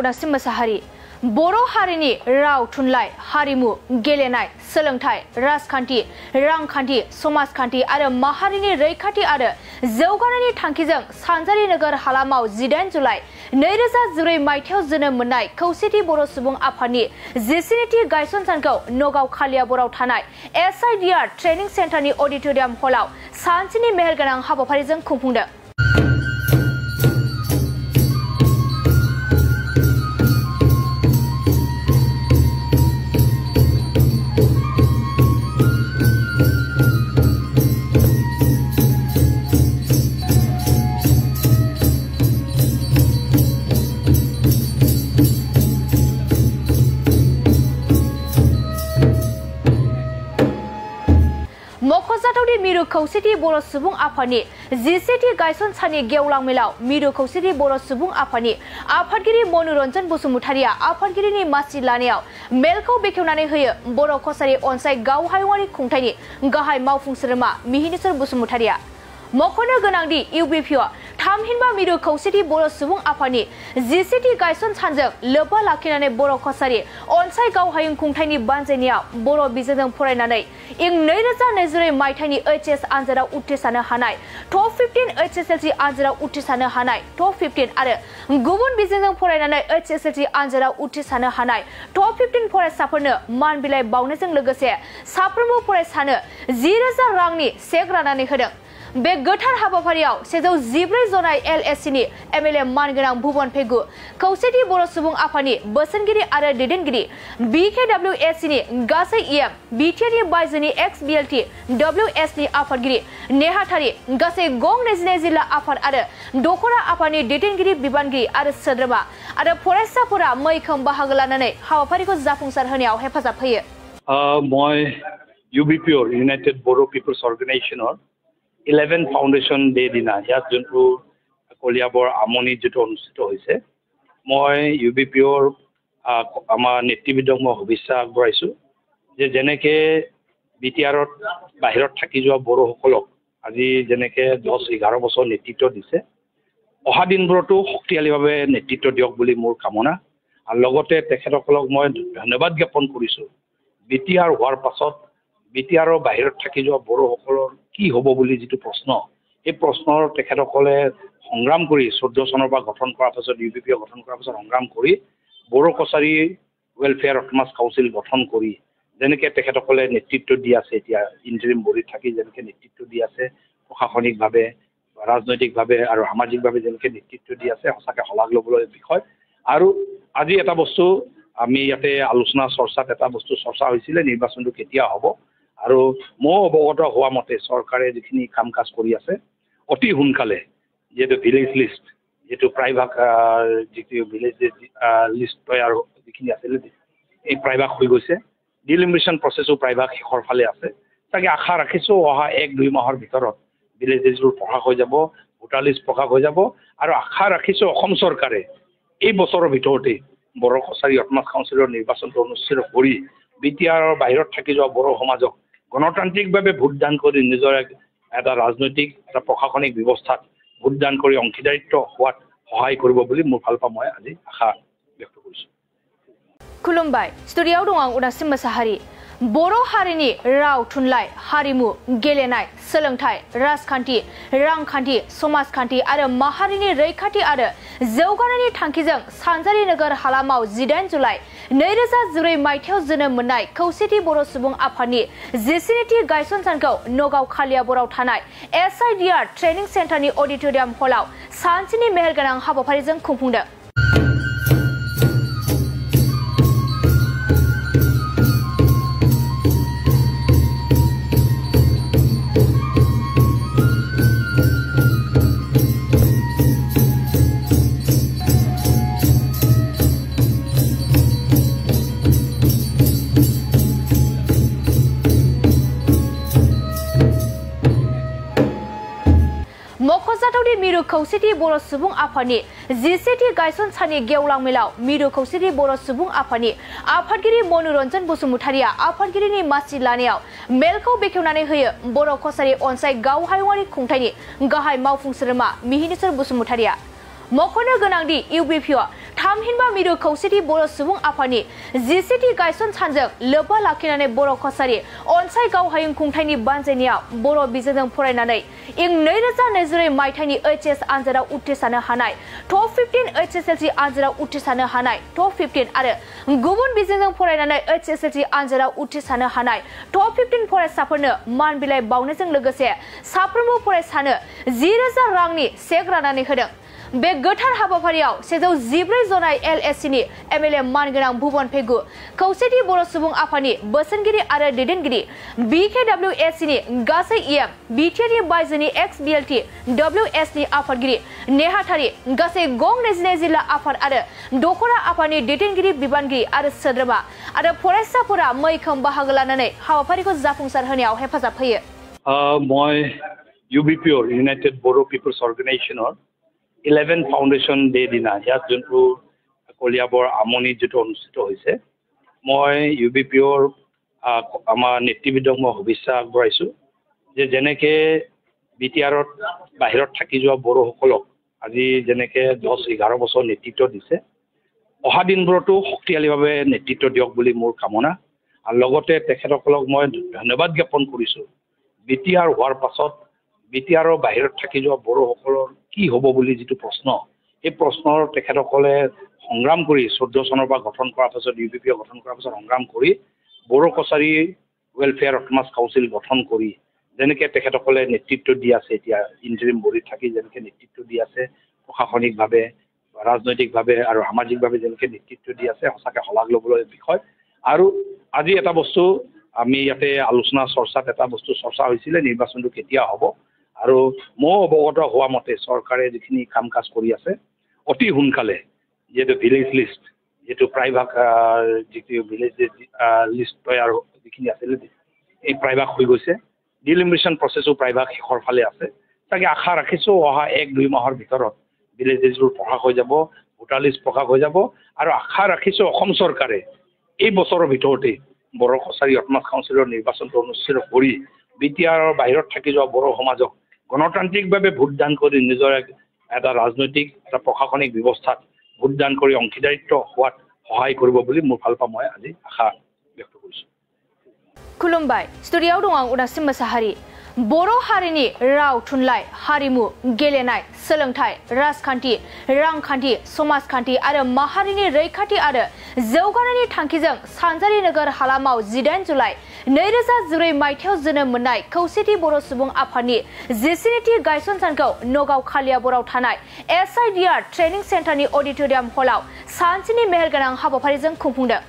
उदासिम मोसाहारि बर' हारिनि राव थुनलाइ हारिमु गेलेनाय सोलोंथाइ राजखान्थि रांखान्थि समाजखान्थि आरो माहारिनि रैखाथि आरो जौगानायनि थांखिजों सानजारि नोगोर हालामाव 18 जुलाइ 2014 मायथाइयाव जोनोम मोननाय खौसेथि बर' सुबुं आफादनि 14थि गायसन सानखौ नगाव कालियाबराव थानाय SIDR ट्रेनिं सेन्टारनि अडिटोरियाम हलाव सानसेनि मेहेरगोनां हाबाफारिजों खुंफुंदों। मख'जाथावदि मिरु खौसेथि बर' सुबुं आफादनि 14थि गायसन साननि गेवलां मेलाव मिरु खौसेथि बर' सुबुं आफादनि आफादगिरि मनरन्जन बसुमतारिया आफादगिरिनि मासि लानायाव मेलखौ बेखेवनानै होयो। बर' कसारि अनसाय गावहायुंआरि खुंथायनि गाहाय मावफुं सोद्रोमा मिहिनीश्वर बसुमतारिया मख'नो गोनांदि UBPआ थामहिनबा मिरु खौसेथि बर' सुबुं आफादनि 14थि गायसन सानजों लोब्बा लाखिनानै बर' कसारि अनसाय गावहायुं खुंथायनि बानजायनायाव बर' बिजोंजों फरायनानै इं 2024 मायथाइनि HS आनजादाव उथ्रिसारनो हानाय टप 15 HSLC आनजादाव उथ्रिसारनो हानाय टप 15 आरो गुबुन बिजोंजों फरायनानै HSLC आनजादाव उथ्रिसारनो हानाय टप 15 फरायसाफोरनो मान बिलाइ बावनायजों लोगोसे साफ्रोमबो फरायसानो 10,000 रांनि चेक राननानै होदों। बे गोथार हाबाफारियाव 114 जनाय LSCनि MLA मानगोनां भुबन पेगु खौसेथि बर' सुबुं आफादनि बोसोनगिरि आरो दैदेनगिरि BKWSCनि गासै EM BTAनि बायजोनि XBLT WSनि आफादगिरि नेहाथारि गासै गं 22 जिल्ला आफाद आरो दखरा आफादनि दैदेनगिरि बिबानगिरि आरो सोद्रोमा आरो फरायसाफोरा मैखोम बाहागो लानानै हाबाफारिखौ जाफुंसार होनायाव हेफाजाब होयो। মই UBPO United Boro People's Organization 11 foundation day দিনা ইয়াত যোনটো কলিয়াবৰ আমনিত যেটো অনুষ্ঠিত হৈছে মই UBPOৰ আমাৰ নেতৃবৃন্দক মই শুভেচ্ছা আগবঢ়াইছোঁ যে যেনেকৈ BTRত বাহিৰত থাকি যোৱা বড়োসকলক আজি যেনেকৈ 10-11 বছৰ নেতৃত্ব দিছে অহা দিনবোৰতো শক্তিশালীভাৱে নেতৃত্ব দিয়ক বুলি মোৰ কামনা আৰু লগতে তেখেতসকলক মই ধন্যবাদ জ্ঞাপন কৰিছোঁ। BTR হোৱাৰ পাছত BTRৰ বাহিৰত থাকি যোৱা বড়োসকলৰ কি হ'ব বুলি যেটো প্ৰশ্ন এই প্ৰশ্নৰ তেখেতসকলে সংগ্ৰাম কৰি 14 চনৰ পৰা গঠন কৰাৰ পাছত UBPO গঠন কৰাৰ পাছত সংগ্ৰাম কৰি Bodo Kachari welfare autonomous council গঠন কৰি যেনেকৈ তেখেতসকলে নেতৃত্ব দি আছে এতিয়া ইন্টাৰিম বডিত থাকি যেনেকৈ নেতৃত্ব দি আছে প্ৰশাসনিকভাৱে ৰাজনৈতিকভাৱে আৰু সামাজিকভাৱে যেনেকৈ নেতৃত্ব দি আছে সঁচাকৈ শলাগ ল'বলৈ বিষয়। আৰু আজি এটা বস্তু আমি ইয়াতে আলোচনা চৰ্চাত এটা বস্তু চৰ্চা হৈছিলে নিৰ্বাচনটো কেতিয়া হ'ব আৰু মই অৱগত হোৱা মতে চৰকাৰে যিখিনি কাম কাজ কৰি আছে অতি সোনকালে যেটো ভিলেজ লিষ্ট যেটো প্ৰায়ভাগ যিটো ভিলেজ লিষ্ট তৈয়াৰ যিখিনি আছিল এই প্ৰায়ভাগ হৈ গৈছে ডিলিমিটেশ্যন প্ৰচেছো প্ৰায়ভাগ শেষৰ ফালে আছে তাকে আশা ৰাখিছোঁ অহা 1-2 মাহৰ ভিতৰত ভিলেজ লিষ্টবোৰ প্ৰকাশ হৈ যাব ভোটাৰ লিষ্ট প্ৰকাশ হৈ যাব আৰু আশা ৰাখিছোঁ অসম চৰকাৰে এই বছৰৰ ভিতৰতে বড়ো কছাৰী অট'নমাছ কাউন্সিলৰ নিৰ্বাচনটো অনুষ্ঠিত কৰি BTRৰ বাহিৰত থাকি যোৱা বড়ো সমাজক গণতান্ত্ৰিকভাৱে ভোটদান কৰি নিজৰ এটা ৰাজনৈতিক এটা প্ৰশাসনিক ব্যৱস্থাত ভোটদান কৰি অংশীদাৰিত্ব হোৱাত সহায় কৰিব বুলি মোৰ ফালৰ পৰা মই আজি আশা ব্যক্ত কৰিছোঁ। खुलुमबाय स्टुडिय'आव दं आं उदासिम मोसाहारि बर' हारिनि राव थुनलाइ हारिमु गेलेनाय सोलोंथाइ राजखान्थि रांखान्थि समाजखान्थि आरो माहारिनि रैखाथि आरो जौगानायनि थांखिजों सानजारि नोगोर हालामाव 18 जुलाइ 2014 मायथाइयाव जोनोम मोननाय खौसेथि बर' सुबुं आफादनि 14थि गायसन सानखौ नगाव कालियाबराव थानाय SIDR ट्रेनिं सेन्टारनि अडिटोरियाम हलाव सानसेनि मेहेरगोनां हाबाफारिजों खुंफुंदों। मख'जाथावदि मिरु खौसेथि बर' सुबुं आफादनि 14थि गायसन साननि गेवलां मेलाव मिरु खौसेथि बर' सुबुं आफादनि आफादगिरि मनरन्जन बसुमतारिया आफादगिरिनि मासि लानायाव मेलखौ बेखेवनानै होयो। बर' कसारि अनसाय गावहायुंआरि खुंथायनि गाहाय मावफुं सोद्रोमा मिहिनीश्वर बसुमतारिया मख'नो गोनांदि इउबिपिअ थामहिनबा मिरु खौसेथि बर' सुबुं आफादनि जिसेथि गायसन सानजों लोब्बा लाखिनानै बर' कसारि अनसाय गावहायुं खुंथायनि बानजायनायाव बर' बिजोंजों फरायनानै इं 2022 मायथाइनि HS आनजादाव उथ्रिसारनो हानाय टप 15 HSLC आनजादाव उथ्रिसारनो हानाय टप 15 आरो गुबुन बिजोंजों फरायनानै HSLC आनजादाव उथ्रिसारनो हानाय टप 15 फरायसाफोरनो मान बिलाइ बावनायजों लोगोसे साफ्रोमबो फरायसानो 10,000 रांनि चेक राननानै होदों। बे गोथार हाबाफारियाव 114 जनाय LSC नि MLA मानगोनां भुबन पेगु खौसेथि बर' सुबुं आफादनि बोसोनगिरि आरो दैदेनगिरि BKWSC नि गासै EM BTR नि बायजोनि XBLT WS नि आफादगिरि नेहाथारि गासै गं 22 जिल्ला आफाद आरो दखरा आफादनि दैदेनगिरि बिबानगिरि आरो सोद्रोमा आरो फरायसाफोरा मैखोम बाहागो लानानै हाबाफारिखौ जाफुंसार होनायाव हेफाजाब होयो। মই UBPO United Boro People's Organization 11 foundation day দিনা ইয়াত যোনটো কলিয়াবৰ আমনিত যেটো অনুষ্ঠিত হৈছে মই UBPOৰ আমাৰ নেতৃবৃন্দক মই শুভেচ্ছা আগবঢ়াইছোঁ যে যেনেকে BTRত বাহিৰত থাকি যোৱা বড়োসকলক আজি যেনেকে 10-11 বছৰ নেতৃত্ব দিছে অহা দিনবোৰতো শক্তিশালীভাৱে নেতৃত্ব দিয়ক বুলি মোৰ কামনা আৰু লগতে তেখেতসকলক মই ধন্যবাদ জ্ঞাপন কৰিছোঁ। BTR হোৱাৰ পাছত BTRৰ বাহিৰত থাকি যোৱা বড়োসকলৰ কি হ'ব বুলি যেটো প্ৰশ্ন এই প্ৰশ্নৰ তেখেতসকলে সংগ্ৰাম কৰি 14 চনৰ পৰা গঠন কৰাৰ পাছত UBPO গঠন কৰাৰ পাছত সংগ্ৰাম কৰি Bodo Kachari welfare autonomous council গঠন কৰি যেনেকে তেখেতসকলে নেতৃত্ব দি আছে এতিয়া ইন্টাৰিম বডিত থাকি যেনেকে নেতৃত্ব দি আছে প্ৰশাসনিকভাৱে ৰাজনৈতিকভাৱে আৰু সামাজিকভাৱে যেনেকে নেতৃত্ব দি আছে সঁচাকে শলাগ ল'বলৈ বিষয়। আৰু আজি এটা বস্তু আমি ইয়াতে আলোচনা চৰ্চাত এটা বস্তু চৰ্চা হৈছিলে নিৰ্বাচনটো কেতিয়া হ'ব আৰু মই অৱগত হোৱা মতে চৰকাৰে যিখিনি কাম কাজ কৰি আছে অতি সোনকালে যেটো ভিলেজ লিষ্ট যেটো প্ৰায়ভাগ যেটো ভিলেজ লিষ্ট তৈয়াৰ যিখিনি আছিল এই প্ৰায়ভাগ হৈ গৈছে ডিলিমিনেশ্যন প্ৰচেছো প্ৰায়ভাগ শেষৰ ফালে আছে তাকে আশা ৰাখিছোঁ অহা 1-2 মাহৰ ভিতৰত ভিলেজ লিষ্টবোৰ প্ৰকাশ হৈ যাব ভোটাৰ লিষ্ট প্ৰকাশ হৈ যাব আৰু আশা ৰাখিছোঁ অসম চৰকাৰে এই বছৰৰ ভিতৰতে বড়ো কছাৰী অট'নমাছ কাউন্সিলৰ নিৰ্বাচনটো অনুষ্ঠিত কৰি BTRৰ বাহিৰত থাকি যোৱা বড়ো সমাজক গণতান্ত্ৰিকভাৱে ভোটদান কৰি নিজৰ এটা ৰাজনৈতিক এটা প্ৰশাসনিক ব্যৱস্থাত ভোটদান কৰি অংশীদাৰিত্ব হোৱাত সহায় কৰিব বুলি মোৰ ফালৰ পৰা মই আজি আশা ব্যক্ত কৰিছোঁ। खुलुमबाय स्टुडिय'आव दं आं उदासिम मोसाहारि। बर' हारिनि राव थुनलाइ हारिमु गेलेनाय सोलोंथाइ राजखान्थि रांखान्थि समाजखान्थि आरो माहारिनि रैखाथि आरो जौगानायनि थांखिजों सानजारि नोगोर हालामाव 18 जुलाइ 2014 मायथाइयाव जोनोम मोननाय खौसेथि बर' सुबुं आफादनि 10थि गायसन सानखौ नगाव कालियाबराव थानाय SIDR ट्रेनिं सेन्टारनि अडिट'रियाम हलाव सानसेनि मेहेरगोनां हाबाफारिजों खुंफुंदों।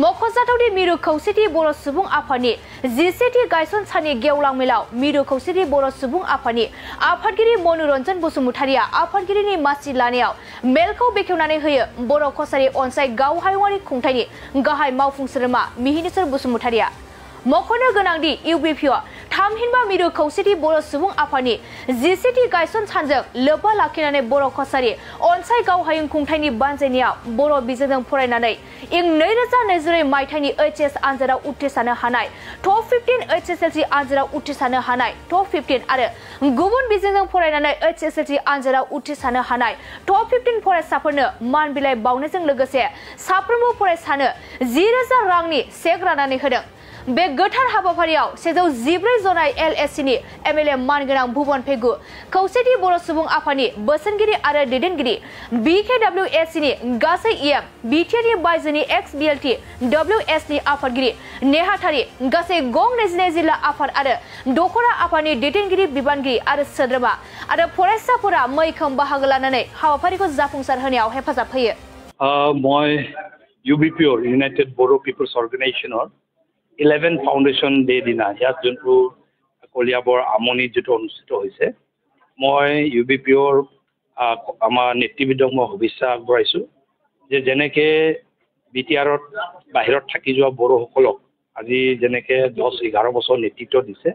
मख'जाथावदि मिरु खौसेथि बर' सुबुं आफादनि 10थि गायसन साननि गेवलां मेलाव मिरु खौसेथि बर' सुबुं आफादनि आफादगिरि मनोरन्जन बसुमतारिया आफादगिरिनि मासि लानायाव मेलखौ बेखेवनानै होयो बर' कसारि अनसाय गावहायुंआरि खुंथायनि गाहाय मावफुं सोद्रोमा मिहिनीश्वर बसुमतारिया। मख'नो गोनांदि इउबिपिअ थामहिनबा मिरु खौसेथि बर' सुबुं आफादनि 10थि गायसन सानजों लोब्बा लाखिनानै बर' कसारि अनसाय गावहायुं खुंथायनि बानजायनायाव बर' बिजोंजों फरायनानै इं 2022 मायथाइनि HS आनजादाव उथ्रिसारनो हानाय टप 15 HSLC आनजादाव उथ्रिसारनो हानाय टप 15 आरो गुबुन बिजोंजों फरायनानै HSLC आनजादाव उथ्रिसारनो हानाय टप 15 फरायसाफोरनो मान बिलाइ बावनायजों लोगोसे साफ्रोमबो फरायसानो 10,000 रांनि चेक राननानै होदों। बे गोथार हाबाफारियाव 114 जनाय LSC नि MLA मानगोनां भुबन पेगु खौसेथि बर' सुबुं आफादनि बोसोनगिरि आरो दैदेनगिरि BKWSC नि गासै EM BTR नि बायजोनि XBLT WS नि आफादगिरि नेहाथारि गासै गं 22 जिल्ला आफाद आरो दखरा आफादनि दैदेनगिरि बिबानगिरि आरो सोद्रोमा आरो फरायसाफोरा मैखोम बाहागो लानानै हाबाफारिखौ जाफुंसार होनायाव हेफाजाब होयो। মই UBPO United Boro People's Organization 11 foundation day দিনা ইয়াত যোনটো কলিয়াবৰ আমনিত যেটো অনুষ্ঠিত হৈছে মই UBPOৰ আমাৰ নেতৃবৃন্দক মই শুভেচ্ছা আগবঢ়াইছোঁ যে যেনেকে BTR-ত বাহিৰত থাকি যোৱা বড়োসকলক আজি যেনেকৈ 10-11 বছৰ নেতৃত্ব দিছে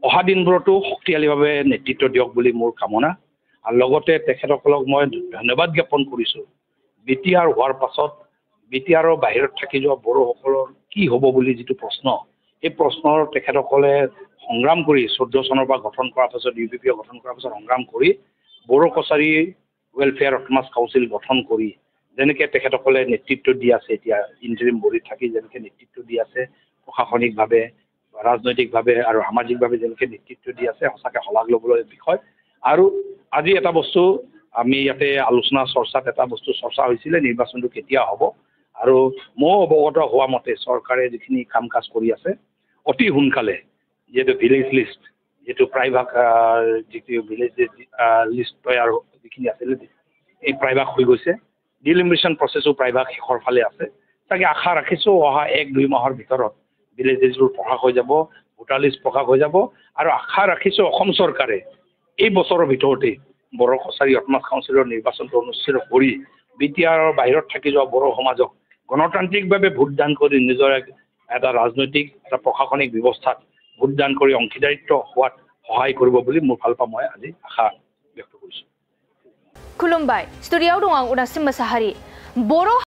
অহা দিনবোৰতো শক্তিশালীভাৱে নেতৃত্ব দিয়ক বুলি মোৰ কামনা আৰু লগতে তেখেতসকলক মই ধন্যবাদ জ্ঞাপন কৰিছোঁ BTR হোৱাৰ পাছত BTR-ৰ বাহিৰত থাকি যোৱা বড়োসকলৰ কি হ'ব বুলি যিটো প্ৰশ্ন এই প্ৰশ্নৰ তেখেতসকলে সংগ্ৰাম কৰি 14 চনৰ পৰা গঠন কৰাৰ পাছত UBPO গঠন কৰাৰ পাছত সংগ্ৰাম কৰি Bodo Kachari welfare autonomous council গঠন কৰি যেনেকৈ তেখেতসকলে নেতৃত্ব দি আছে এতিয়া ইণ্টাৰিম বডীত থাকি যেনেকৈ নেতৃত্ব দি আছে প্ৰশাসনিকভাৱে ৰাজনৈতিকভাৱে আৰু সামাজিকভাৱে যেনেকৈ নেতৃত্ব দি আছে সঁচাকৈ শলাগ ল'বলৈ বিষয় আৰু আজি এটা বস্তু আমি ইয়াতে আলোচনা চৰ্চাত এটা বস্তু চৰ্চা হৈছিলে নিৰ্বাচনটো কেতিয়া হ'ব আৰু মই অৱগত হোৱা মতে চৰকাৰে যিখিনি কাম কাজ কৰি আছে অতি সোনকালে যিহেতু ভিলেজ লিষ্ট যিটো প্ৰায়ভাগ যিটো ভিলেজ লিষ্ট তৈয়াৰ যিখিনি আছিলে এই প্ৰায়ভাগ হৈ গৈছে ডিলিমিনেশ্যন প্ৰচেছো প্ৰায়ভাগ শেষৰ ফালে আছে তাকে আশা ৰাখিছোঁ অহা 1-2 মাহৰ ভিতৰত ভিলেজ লিষ্টবোৰ প্ৰকাশ হৈ যাব ভোটাৰ লিষ্ট প্ৰকাশ হৈ যাব আৰু আশা ৰাখিছোঁ অসম চৰকাৰে এই বছৰৰ ভিতৰতে বড়ো কছাৰী অট'নমাছ কাউন্সিলৰ নিৰ্বাচনটো অনুষ্ঠিত কৰি BTR-ৰ বাহিৰত থাকি যোৱা বড়ো সমাজক গণতান্ত্ৰিকভাৱে ভোটদান কৰি নিজৰ এটা ৰাজনৈতিক এটা প্ৰশাসনিক ব্যৱস্থাত ভোটদান কৰি অংশীদাৰিত্ব হোৱাত সহায় কৰিব বুলি মোৰ ফালৰ পৰা মই আজি আশা ব্যক্ত কৰিছোঁ। খুলুমবাই ষ্টুডিঅ'आव दं आं उदासिम मोसाहारि बर'